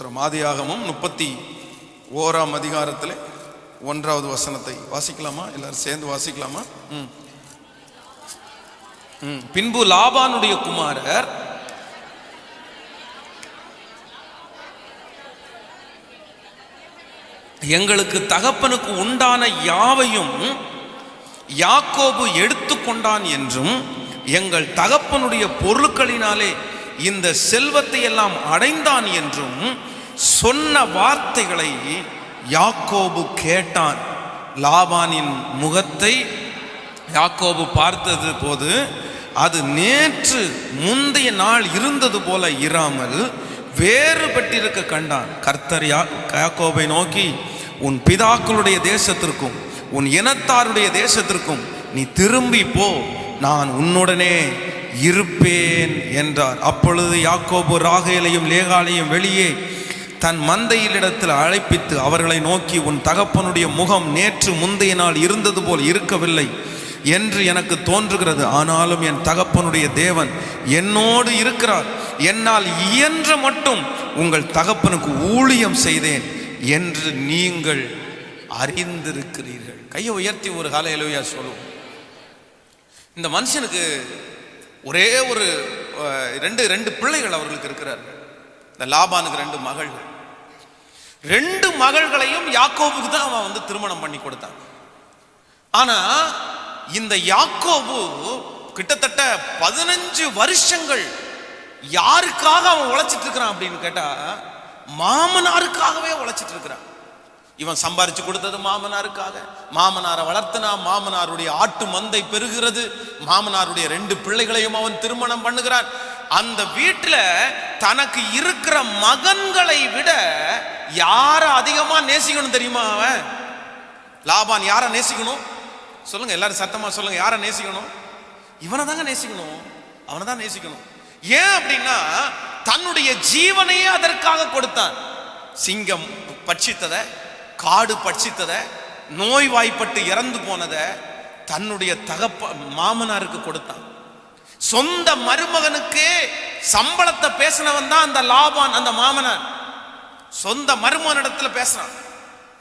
ஆதியாகமம் 31ஆம் அதிகாரத்தில் 1வது வசனத்தை வாசிக்கலாமா? எல்லாரும் சேர்ந்து வாசிக்கலாமா? பின்பு லாபானுடைய குமாரர் எங்களுக்கு தகப்பனுக்கு உண்டான யாவையும் யாக்கோபு எடுத்துக்கொண்டான் என்றும் எங்கள் தகப்பனுடைய பொருட்களினாலே இந்த செல்வத்தை எல்லாம் அடைந்தான் என்றும் சொன்ன வார்த்தைகளை யாக்கோபு கேட்டான். லாபானின் முகத்தை யாக்கோபு பார்த்தது போது அது நேற்று முந்தைய நாள் இருந்தது போல இராமல் வேறுபட்டிருக்க கண்டான். கர்த்தர் யாக்கோபை நோக்கி, உன் பிதாக்களுடைய தேசத்திற்கும் உன் இனத்தாருடைய தேசத்திற்கும் நீ திரும்பி போ, நான் உன்னுடனே இருப்பேன் என்றார். அப்பொழுது யாக்கோபு ராகேலையும் லேகாலையும் வெளியே தன் மந்தையிலிடத்தில் அழைப்பித்து அவர்களை நோக்கி, உன் தகப்பனுடைய முகம் நேற்று முந்தைய நாள் இருந்தது போல் இருக்கவில்லை என்று எனக்கு தோன்றுகிறது. ஆனாலும் என் தகப்பனுடைய தேவன் என்னோடு இருக்கிறார். என்னால் இயன்ற மட்டும் உங்கள் தகப்பனுக்கு ஊழியம் செய்தேன் என்று நீங்கள் அறிந்திருக்கிறீர்கள். கையை உயர்த்தி ஒரு ஹல்லேலூயா சொல்லுவோம். இந்த மனுஷனுக்கு ஒரே ஒரு ரெண்டு பிள்ளைகள் அவர்களுக்கு இருக்கிறார்கள். இந்த லாபானுக்கு 2 மகள்கள். 2 மகள்களையும் யாக்கோபுக்கு தான் அவன் திருமணம் பண்ணி கொடுத்தான். ஆனா இந்த யாக்கோபு கிட்டத்தட்ட 15 வருஷங்கள் யாருக்காக அவன் உழைச்சிட்டு இருக்கிறான் அப்படின்னு கேட்டா, மாமனாருக்காகவே உழைச்சிட்டு இருக்கிறான். இவன் சம்பாரிச்சு கொடுத்தது மாமனாருக்காக. மாமனாரை வளர்த்தினா, மாமனாருடைய ஆட்டு மந்தை பெருகிறது. மாமனாருடைய 2 பிள்ளைகளையும் அவன் திருமணம் பண்ணுகிறான். அந்த வீட்டுல தனக்கு இருக்கிற மகன்களை விட யார அதிகமா நேசிக்கணும் தெரியுமா? அவன் லாபான் யார நேசிக்கணும் சொல்லுங்க, எல்லாரும் சத்தமா சொல்லுங்க. யார நேசிக்கணும்? இவனை தாங்க நேசிக்கணும், அவனை தான் நேசிக்கணும். ஏன் அப்படின்னா, தன்னுடைய ஜீவனையே அதற்காக கொடுத்தான். சிங்கம் பட்சித்தத, காடு பட்சித்தத, நோய்வாய்ப்பட்டு இறந்து போனத தன்னுடைய மாமனாருக்கு கொடுத்தான். சொந்த மருமகனுக்கு சம்பளத்தை பேசினவன் தான் அந்த லாபான். அந்த மாமனார் சொந்த மருமகனிடத்துல பேசுறான்.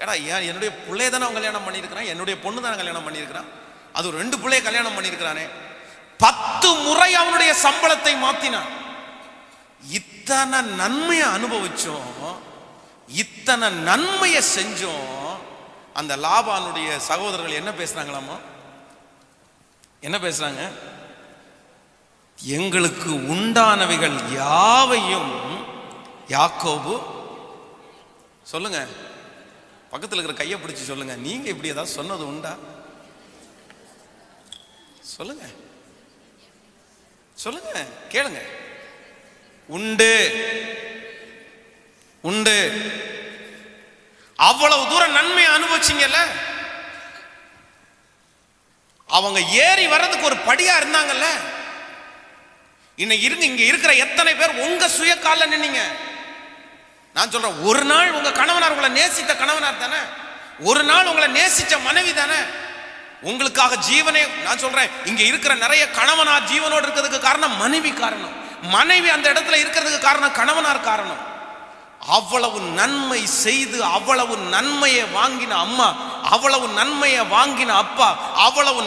ஏடா, என்னுடைய பிள்ளைய தானே அவன் கல்யாணம் பண்ணியிருக்கிறான், என்னுடைய பொண்ணு தானே கல்யாணம் பண்ணியிருக்கிறான், அது 2 பிள்ளைய கல்யாணம் பண்ணியிருக்கிறானே. 10 முறை அவனுடைய சம்பளத்தை மாத்தினான். இத்தனை நன்மையை அனுபவிச்சோம், இத்தனை நன்மையை செஞ்சோம். அந்த லாபானுடைய சகோதரர்கள் என்ன பேசுறாங்களாமா? என்ன பேசுறாங்க? எங்களுக்கு உண்டானவைகள் யாவையும் யாக்கோபு, சொல்லுங்க, பக்கத்தில் இருக்கிற கையை பிடிச்சு சொல்லுங்க, நீங்க இப்படி ஏதாவது சொன்னது உண்டா? சொல்லுங்க சொல்லுங்க, கேளுங்க. உண்டு உண்டு. அவ்வளவு தூரம் நன்மையை அனுபவிச்சீங்கல்ல. அவங்க ஏறி வர்றதுக்கு ஒரு படியா இருந்தாங்கல்ல. இன்னைக்கு இங்க இருக்கிற எத்தனை பேர் உங்க சுய கால நின்னீங்க? நான் சொல்றேன், ஒரு நாள் உங்க கணவனார் உங்களை நேசித்த கணவனார் தானே, ஒரு நாள் உங்களை நேசிச்ச மனைவி தானே உங்களுக்காக ஜீவனே. நான் சொல்றேன், இங்க இருக்கிற நிறைய கணவனார் ஜீவனோடு இருக்கிறதுக்கு காரணம் மனைவி காரணம். மனைவி அந்த இடத்துல இருக்கிறதுக்கு காரணம் கணவனார் காரணம். அவ்வளவு நன்மை செய்து அவ்வளவு நன்மையை வாங்கின அம்மா, அவ்வளவு நன்மையை வாங்கின அப்பா, அவ்வளவு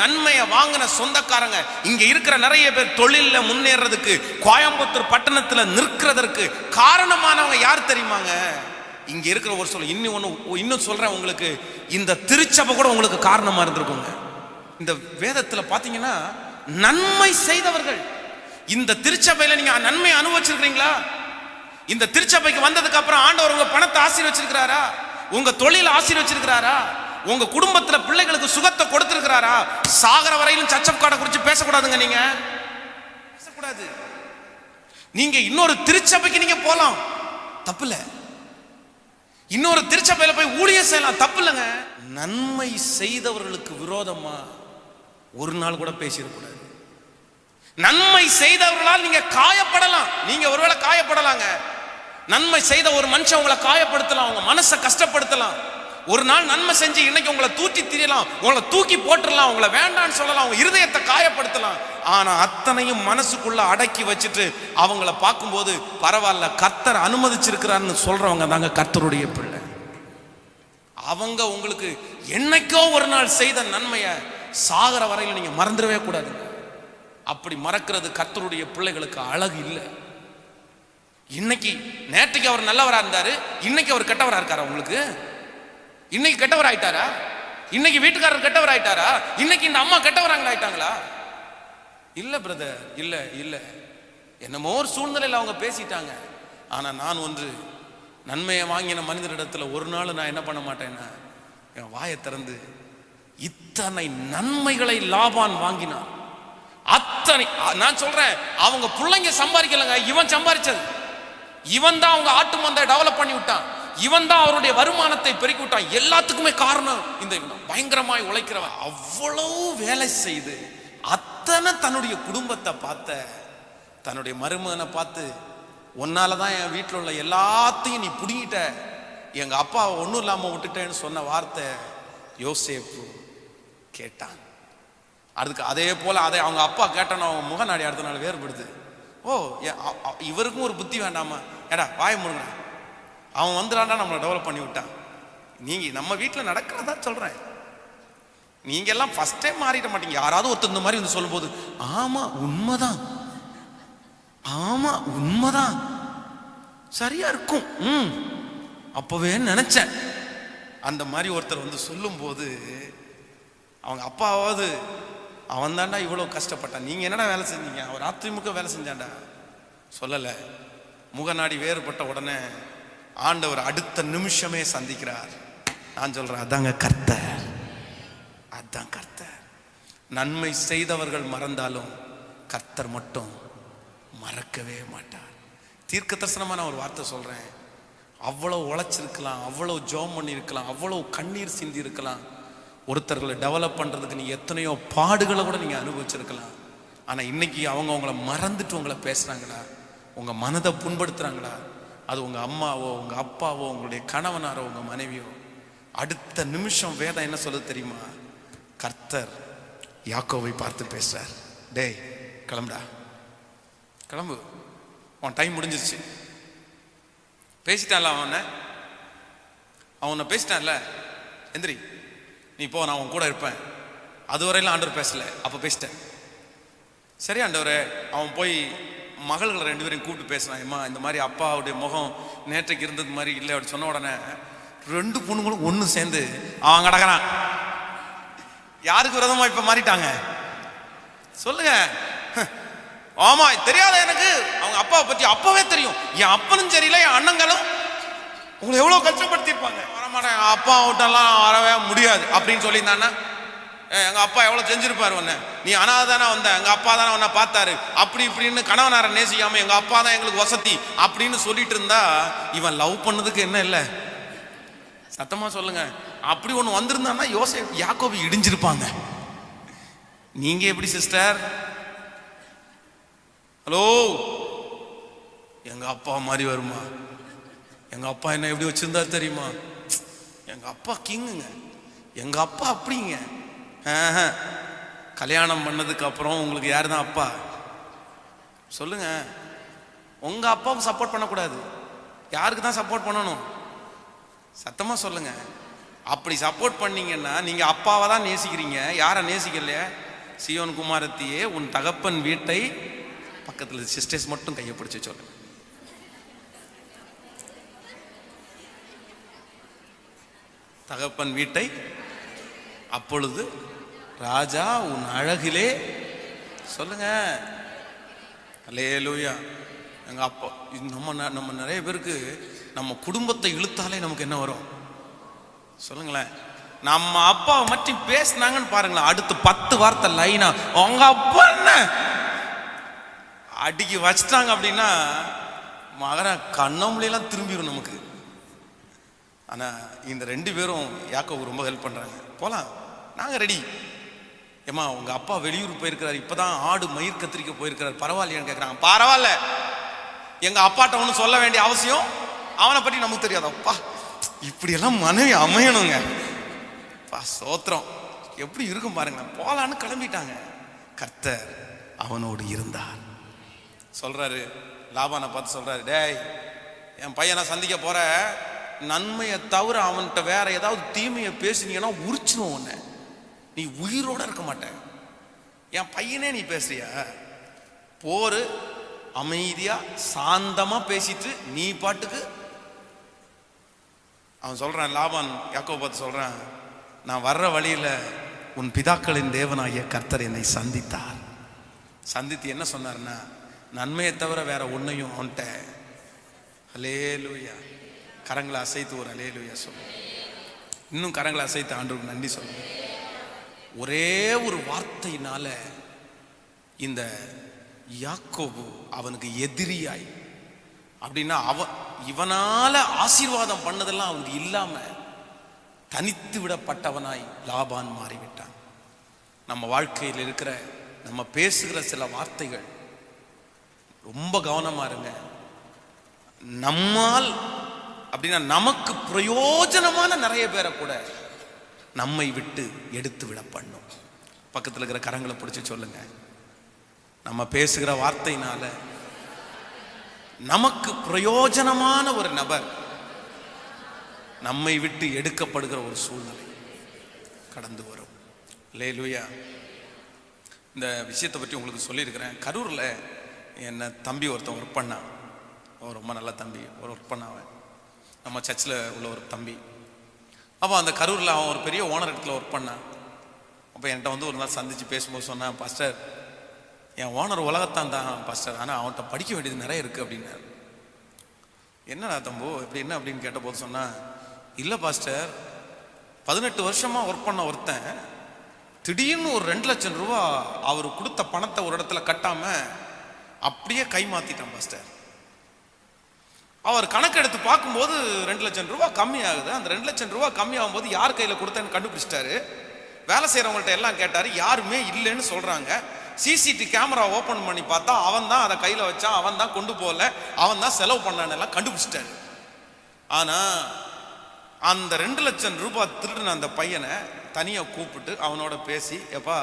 நன்மையை வாங்கின சொந்தக்காரங்க இங்க இருக்கிற நிறைய பேர் தொழில முன்னேறதுக்கு, கோயம்புத்தூர் பட்டணத்துல நிற்கிறதற்கு காரணமானவங்க யார் தெரியுமாங்க? இங்க இருக்கிற ஒரு சொல்ல இன்னும் சொல்றேன் உங்களுக்கு, இந்த திருச்சபை கூட உங்களுக்கு காரணமா இருந்திருக்குங்க. இந்த வேதத்துல பாத்தீங்கன்னா நன்மை செய்தவர்கள். இந்த திருச்சபையில நீங்க நன்மை அனுபவிச்சிருக்கீங்களா? இந்த திருச்சபைக்கு வந்ததுக்கு அப்புறம் ஆண்டவர் உங்க பணத்தை ஆசீர்வச்சிருக்கிறாரா? உங்க தொழில ஆசீர்வச்சிருக்கிறாரா? உங்க குடும்பத்துல பிள்ளைகளுக்கு சுகத்தை கொடுத்திருக்கிறாரா? சாகர வரையிலும் சச்சப் கார்டை குறித்து பேசக்கூடாதுங்க. நீங்க பேசக்கூடாது. நீங்க இன்னொரு திருச்சபைக்கு நீங்க போலாம், தப்பு இல்ல. இன்னொரு திருச்சபையில போய் ஊழியம் செய்யலாம், தப்பு இல்லைங்க. நன்மை செய்தவர்களுக்கு விரோதமா ஒரு நாள் கூட பேசிடக்கூடாது. நன்மை செய்தவர்களால் நீங்க காயப்படலாம், நீங்க ஒருவேளை காயப்படலாங்க. நன்மை செய்த ஒரு மனுஷன் உங்களை காயப்படுத்தலாம், உங்க மனசை கஷ்டப்படுத்தலாம். ஒரு நாள் நன்மை செஞ்சு இன்னைக்கு உங்களை தூக்கி திரியலாம், உங்களை தூக்கி போட்டுடலாம், உங்களை வேண்டான்னு சொல்லலாம், உங்க இருதயத்தை காயப்படுத்தலாம். ஆனா அத்தனையும் மனசுக்குள்ள அடக்கி வச்சுட்டு அவங்கள பார்க்கும்போது பரவாயில்ல, கர்த்தர் அனுமதிச்சிருக்கிறான்னு சொல்றவங்க தாங்க கர்த்தருடைய பிள்ளை. அவங்க உங்களுக்கு என்னைக்கோ ஒரு நாள் செய்த நன்மையை சாகர வரையில் நீங்க மறந்துடவே கூடாது. அப்படி மறக்கிறது கர்த்தருடைய பிள்ளைகளுக்கு அழகு இல்லை. இன்னைக்கு நேற்றுக்கு அவர் நல்லவரா இருந்தாரு, இன்னைக்கு அவர் கெட்டவரா இருக்காரா? உங்களுக்கு இன்னைக்கு கெட்டவர் ஆயிட்டாரா? இன்னைக்கு வீட்டுக்காரர் கெட்டவர் ஆயிட்டாரா? இன்னைக்கு இந்த அம்மா கெட்டவராங்களா ஆயிட்டாங்களா? இல்ல பிரதர், இல்ல இல்ல. என்னமோ ஒரு சூழ்நிலையில் அவங்க பேசிட்டாங்க. ஆனா நான் ஒன்று, நன்மையை வாங்கின மனிதரிடத்துல ஒரு நாள் நான் என்ன பண்ண மாட்டேன்னா, என் வாயை திறந்து இத்தனை நன்மைகளை லாபான் வாங்கினான். அத்தனை நான் சொல்றேன், அவங்க பிள்ளைங்க சம்பாதிக்கலங்க, இவன் சம்பாதிச்சது. இவன் தான் அவங்க ஆட்டு மந்தை டெவலப் பண்ணி விட்டான். இவன் தான் அவருடைய வருமானத்தை பெருக்கி விட்டான். எல்லாத்துக்குமே காரணம் இந்த பயங்கரமாய் உழைக்கிறவன். அவ்வளவு வேலை செய்து அத்தனை தன்னுடைய குடும்பத்தை பார்த்த, தன்னுடைய மருமகனை பார்த்து, உன்னாலதான் என் வீட்டில் உள்ள எல்லாத்தையும் நீ புடிங்கிட்ட, எங்க அப்பா ஒன்றும் இல்லாம விட்டுட்டேன்னு சொன்ன வார்த்தை யோசேப்பு கேட்டான். அதுக்கு அதே போல அதை அவங்க அப்பா கேட்டான அவங்க முகநாடி அடுத்த நாள் வேறுபடுது. ஓ, இவருக்கும் ஒரு புத்தி வேண்டாமா? ஏடா வாய முருங்க, அவன் வந்துடாண்டா நம்மளை டெவலப் பண்ணி விட்டான். நீங்க நம்ம வீட்டில் நடக்கிறதா சொல்றேன். நீங்க எல்லாம் ஃபர்ஸ்ட் டைம் மாறிட மாட்டீங்க. யாராவது ஒருத்தர் இந்த மாதிரி வந்து சொல்லும் போது, ஆமா உண்மைதான், ஆமா உண்மைதான், சரியா இருக்கும், அப்பவே நினைச்சேன். அந்த மாதிரி ஒருத்தர் வந்து சொல்லும் போது அவங்க அப்பாவது, அவன் தாண்டா இவ்வளவு கஷ்டப்பட்டான், நீங்க என்னடா வேலை செஞ்சீங்க, அவர் அதிமுக வேலை செஞ்சாண்டா சொல்லல. முகநாடி வேறுபட்ட உடனே ஆண்டவர் அடுத்த நிமிஷமே சந்திக்கிறார். நான் சொல்றேன், அதாங்க கர்த்தர், அதான் கர்த்தர். நன்மை செய்தவர்கள் மறந்தாலும் கர்த்தர் மட்டும் மறக்கவே மாட்டார். தீர்க்க தரிசனமா நான் ஒரு வார்த்தை சொல்றேன். அவ்வளவு உழைச்சிருக்கலாம், அவ்வளவு ஜோம் பண்ணி இருக்கலாம், அவ்வளவு கண்ணீர் சிந்தி இருக்கலாம், ஒருத்தர்களை டெவலப் பண்றதுக்கு நீங்க எத்தனையோ பாடுகளை கூட நீங்க அனுபவிச்சிருக்கலாம். ஆனா இன்னைக்கு அவங்க உங்களை மறந்துட்டு உங்களை பேசுறாங்களா, உங்க மனதை புண்படுத்துறாங்களா, அது உங்க அம்மாவோ உங்க அப்பாவோ உங்களுடைய கணவனாரோ உங்க மனைவியோ, அடுத்த நிமிஷம் வேதம் என்ன சொல்லுது தெரியுமா? கர்த்தர் யாக்கோவை பார்த்து பேசுறார், டேய் கிளம்புடா, கிளம்பு, உன் டைம் முடிஞ்சிருச்சு. பேசிட்டான்ல அவனை பேசிட்டான்ல, எந்திரி நீ போ, நான் உன் கூட இருப்பேன். அதுவரையிலும் ஆண்டவர் பேசல, அப்ப பேசிட்டேன். சரி ஆண்டவரே, அவன் போய் மகள்களை 2 பேரையும் கூப்பிட்டு பேசினான். அம்மா இந்த மாதிரி அப்பாவுடைய முகம் நேற்றைக்கு இருந்தது மாதிரி இல்லை அப்படி சொன்ன உடனே 2 பொண்ணுங்களும் ஒன்று சேர்ந்து அவன் கிடக்கிறான். யாருக்கு விரோதமா இப்ப மாறிட்டாங்க சொல்லுங்க? ஆமா, தெரியாத எனக்கு அவங்க அப்பாவை பத்தி அப்பவே தெரியும். என் அப்பனும் சரியில்லை, என் அண்ணங்களும் உங்களை எவ்வளவு கஷ்டப்படுத்திருப்பாங்க. வரமாட்டேன், அப்பா விட்டெல்லாம் வரவே முடியாது அப்படின்னு சொல்லியிருந்தான்னா, எங்க அப்பா எவ்வளவு செஞ்சிருப்பாரு உன்ன, நீ அனாதானே வந்த, எங்க அப்பா தானே உன்னை பார்த்தாரு, அப்படி இப்படின்னு கணவனார நேசிக்காம எங்க அப்பா தான் எங்களுக்கு வசதி அப்படின்னு சொல்லிட்டு இருந்தா, இவன் லவ் பண்ணதுக்கு என்ன இல்லை? சத்தமா சொல்லுங்க. அப்படி ஒண்ணு வந்திருந்தான்னா யோசேப்பு யாக்கோபு இடிஞ்சிருப்பாங்க. நீங்க எப்படி சிஸ்டர்? ஹலோ, எங்க அப்பா மாதிரி வருமா? எங்க அப்பா என்ன எப்படி வச்சிருந்தாரு தெரியுமா? எங்க அப்பா கிங்குங்க, எங்க அப்பா அப்படிங்க. கல்யாணம் பண்ணதுக்கு அப்புறம் உங்களுக்கு யாரு தான் அப்பா சொல்லுங்க? உங்க அப்பாவுக்கு சப்போர்ட் பண்ணக்கூடாது, யாருக்கு தான் சப்போர்ட் பண்ணணும்? சத்தமா சொல்லுங்க. அப்படி சப்போர்ட் பண்ணீங்கன்னா நீங்க அப்பாவை தான் நேசிக்கிறீங்க, யாரை நேசிக்கலையே? சியோன் குமாரத்தியே, உன் தகப்பன் வீட்டை, பக்கத்தில் சிஸ்டர்ஸ் மட்டும் கையை பிடிச்சு சொல்லுங்க. தகப்பன் வீட்டை அப்பொழுது ராஜா உன் அழகிலே சொல்லுங்க. அல்லேலூயா. எங்க அப்பா, நம்ம நிறைய பேருக்கு நம்ம குடும்பத்தை இழுத்தாலே நமக்கு என்ன வரும் சொல்லுங்களேன்? நம்ம அப்பாவை பற்றி பேசினாங்கன்னு பாருங்களேன், அடுத்து 10 வார்த்தை லைனா உங்க அப்பா என்ன அடிக்கி வச்சிட்டாங்க அப்படின்னா மகர கண்ணமொழியெல்லாம் திரும்பிடும் நமக்கு. ஆனா இந்த 2 பேரும் யாக்கோபு ரொம்ப ஹெல்ப் பண்றாங்க. போலாம், நாங்க ரெடி. ஏமா உங்க அப்பா வெளியூர் போயிருக்கிறாரு, இப்பதான் ஆடு மயிர் கத்திரிக்க போயிருக்கிறாரு, பரவாயில்லையான்னு கேட்கறாங்க. பரவாயில்ல, எங்க அப்பாட்ட ஒண்ணு சொல்ல வேண்டிய அவசியம் அவனை பற்றி நமக்கு தெரியாது. அப்பா இப்படியெல்லாம் மனைவி அமையணுங்க. சோத்திரம் எப்படி இருக்கும் பாருங்க. போலான்னு கிளம்பிட்டாங்க. கர்த்தர் அவனோடு இருந்தார். சொல்றாரு, லாபானை பார்த்து சொல்றாரு, டேய் என் பையனை சந்திக்க போற, நன்மையை தவிர அவன்கிட்ட வேற ஏதாவது தீமையை பேசினீங்கன்னா உரிச்சிடும் உன்னை, நீ உயிரோட இருக்க மாட்ட. என் பையனே நீ பேசுறியா? போரு அமைதியா சாந்தமா பேசிட்டு நீ பாட்டுக்கு. அவன் சொல்றான், லாபான் யாக்கோபை பார்த்து சொல்றான், நான் வர்ற வழியில உன் பிதாக்களின் தேவனாகிய கர்த்தர் என்னை சந்தித்தார். சந்தித்து என்ன சொன்னார்னா, நன்மையை தவிர வேற ஒன்னையும் அவன்கிட்ட. அல்லேலூயா. கரங்களை அசைத்து ஒரு அல்லேலூயா சொல்லு. இன்னும் கரங்களை அசைத்து ஆண்டவருக்கு நன்றி சொல்லு. ஒரே ஒரு வார்த்தையினால இந்த யாக்கோபு அவனுக்கு எதிரியாய், அப்படின்னா இவனால ஆசீர்வாதம் பண்ணதெல்லாம் அவனுக்கு இல்லாம தனித்து விடப்பட்டவனாய் லாபான் மாறிவிட்டான். நம்ம வாழ்க்கையில் இருக்கிற நம்ம பேசுகிற சில வார்த்தைகள் ரொம்ப கவனமா இருங்க. நம்மால் அப்படின்னா நமக்கு பிரயோஜனமான நிறைய பேரை கூட நம்மை விட்டு எடுத்து விட பண்ணும். பக்கத்தில் இருக்கிற கரங்களை பிடிச்சி சொல்லுங்க, நம்ம பேசுகிற வார்த்தையினால நமக்கு பிரயோஜனமான ஒரு நபர் நம்மை விட்டு எடுக்கப்படுகிற ஒரு சூழ்நிலை கடந்து வரும். அல்லேலூயா. இந்த விஷயத்தை பற்றி உங்களுக்கு சொல்லியிருக்கிறேன். கரூரில் என்ன தம்பி ஒருத்தன் ஒர்க் பண்ணான். அவன் ரொம்ப நல்ல தம்பி, ஒரு ஒர்க் பண்ணாவன் நம்ம சர்ச்சில் உள்ள ஒரு தம்பி. அப்போ அந்த கரூரில் அவன் ஒரு பெரிய ஓனர் இடத்துல ஒர்க் பண்ணான். அப்போ என்கிட்ட வந்து ஒரு நாள் சந்தித்து பேசும்போது சொன்னான், பாஸ்டர் என் ஓனர் உலகத்தான் தான் பாஸ்டர், ஆனால் அவன்கிட்ட படிக்க வேண்டியது நிறைய இருக்குது அப்படின்னாரு. என்னடா தம்பு இப்படி என்ன அப்படின்னு கேட்டபோது சொன்னான், இல்லை பாஸ்டர் 18 வருஷமாக ஒர்க் பண்ண ஒருத்தன் திடீர்னு ஒரு 2 லட்சம் ரூபா அவர் கொடுத்த பணத்தை ஒரு இடத்துல கட்டாம அப்படியே கை மாத்திட்டான் பாஸ்டர். அவர் கணக்கெடுத்து பார்க்கும்போது 2 லட்சம் ரூபா கம்மி ஆகுது. அந்த 2 லட்சம் ரூபா கம்மி ஆகும்போது யார் கையில் கொடுத்தேன்னு கண்டுபிடிச்சிட்டாரு. வேலை செய்கிறவங்கள்ட்ட எல்லாம் கேட்டாரு, யாருமே இல்லைன்னு சொல்றாங்க. சிசிடிவி கேமரா ஓப்பன் பண்ணி பார்த்தா அவன் தான் அதை கையில் வச்சான், அவன் தான் கொண்டு போகல, அவன் தான் செலவு பண்ணான்னு எல்லாம் கண்டுபிடிச்சிட்டாரு. ஆனா அந்த 2 லட்சம் ரூபாய் திருடின அந்த பையனை தனியாக கூப்பிட்டு அவனோட பேசி, எப்பா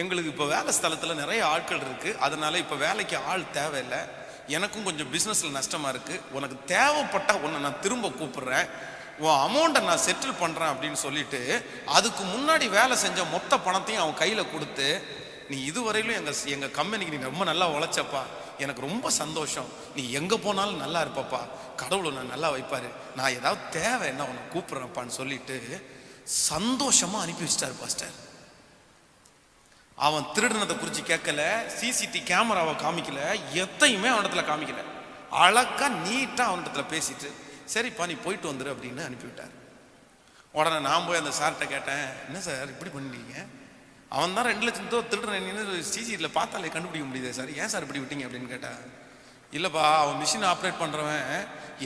எங்களுக்கு இப்போ வேலை ஸ்தலத்தில் நிறைய ஆட்கள் இருக்குது, அதனால இப்போ வேலைக்கு ஆள் தேவையில்லை, எனக்கும் கொஞ்சம் பிஸ்னஸில் நஷ்டமாக இருக்குது, உனக்கு தேவைப்பட்டால் உன்னை நான் திரும்ப கூப்பிட்றேன், உன் அமௌண்ட்டை நான் செட்டில் பண்ணுறேன் அப்படின்னு சொல்லிட்டு அதுக்கு முன்னாடி வேலை செஞ்ச மொத்த பணத்தையும் அவன் கையில் கொடுத்து, நீ இதுவரையிலும் எங்கள் கம்பெனிக்கு நீ ரொம்ப நல்லா உழைச்சப்பா, எனக்கு ரொம்ப சந்தோஷம், நீ எங்கே போனாலும் நல்லா இருப்பப்பா, கடவுளை நான் நல்லா வைப்பாரு, நான் ஏதாவது தேவை என்ன உன்னை கூப்பிட்றப்பான்னு சொல்லிட்டு சந்தோஷமாக அனுப்பி வச்சிட்டாரு பாஸ்டர். அவன் திருடினதை குறித்து கேட்கல, சிசிடிவி கேமராவை காமிக்கல, எத்தையுமே அவனிடத்துல காமிக்கல, அழகா நீட்டா அவனிடத்துல பேசிட்டு சரிப்பா நீ போயிட்டு வந்துரு அப்படின்னு அனுப்பிவிட்டார். உடனே நான் போய் அந்த சார்கிட்ட கேட்டேன், என்ன சார் இப்படி பண்ணிட்டீங்க, அவன் தான் 2 லட்சம் ரூபா திருடுறேன்னு சிசிடிவியில் பார்த்தாலே கண்டுபிடிக்க முடியுது சார், ஏன் சார் இப்படி விட்டீங்க அப்படின்னு கேட்டா, இல்லைப்பா அவன் மிஷின் ஆப்ரேட் பண்ணுறவன்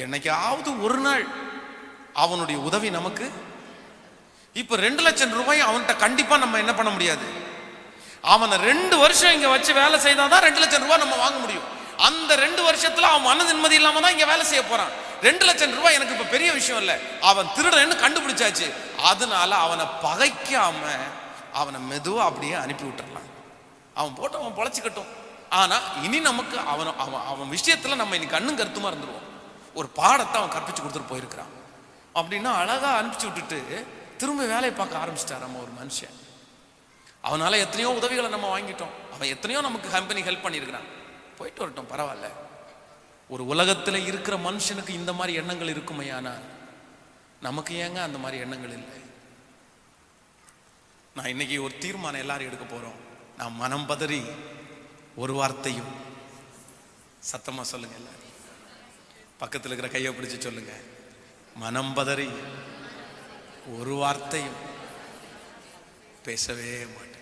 என்னைக்காவது ஒரு நாள் அவனுடைய உதவி நமக்கு, இப்போ 2 லட்சம் ரூபாய் அவன்கிட்ட கண்டிப்பாக நம்ம என்ன பண்ண முடியாது, அவனை 2 வருஷம் இங்கே வச்சு வேலை செய்தாதான் 2 லட்சம் ரூபாய் நம்ம வாங்க முடியும். அந்த 2 வருஷத்துல அவன் மன நிம்மதி இல்லாம தான் இங்க வேலை செய்ய போறான். 2 லட்சம் ரூபாய் எனக்கு இப்ப பெரிய விஷயம் இல்லை, அவன் திருடன்னு கண்டுபிடிச்சாச்சு, அதனால அவனை பகைக்காம அவனை மெதுவா அப்படியே அனுப்பி விட்டுறலாம், அவன் போட்டு அவன் பொழைச்சிக்கட்டும். ஆனா இனி நமக்கு அவன் விஷயத்துல நம்ம இன்னைக்கு கண்ணும் கருத்துமா இருந்துருவோம். ஒரு பாடத்தை அவன் கற்பிச்சு கொடுத்துட்டு போயிருக்கிறான் அப்படின்னா அழகா அனுப்பிச்சு விட்டுட்டு திரும்ப வேலையை பார்க்க ஆரம்பிச்சிட்டார் நம்ம ஒரு மனுஷன். அவனால எத்தனையோ உதவிகளை நம்ம வாங்கிட்டோம், அவன் எத்தனையோ நமக்கு கம்பெனி ஹெல்ப் பண்ணியிருக்கிறான், போயிட்டு வரட்டும் பரவாயில்ல. ஒரு உலகத்துல இருக்கிற மனுஷனுக்கு இந்த மாதிரி எண்ணங்கள் இருக்குமே, ஆனால் நமக்கு ஏங்க அந்த மாதிரி எண்ணங்கள் இல்லை. நான் இன்னைக்கு ஒரு தீர்மானம் எல்லாரும் எடுக்க போறோம். நான் மனம் பதறி ஒரு வார்த்தையும், சத்தமா சொல்லுங்க எல்லாரும், பக்கத்தில் இருக்கிற கையை பிடிச்சு சொல்லுங்க, மனம் பதறி ஒரு வார்த்தையும் பேசவே மாட்டேன்.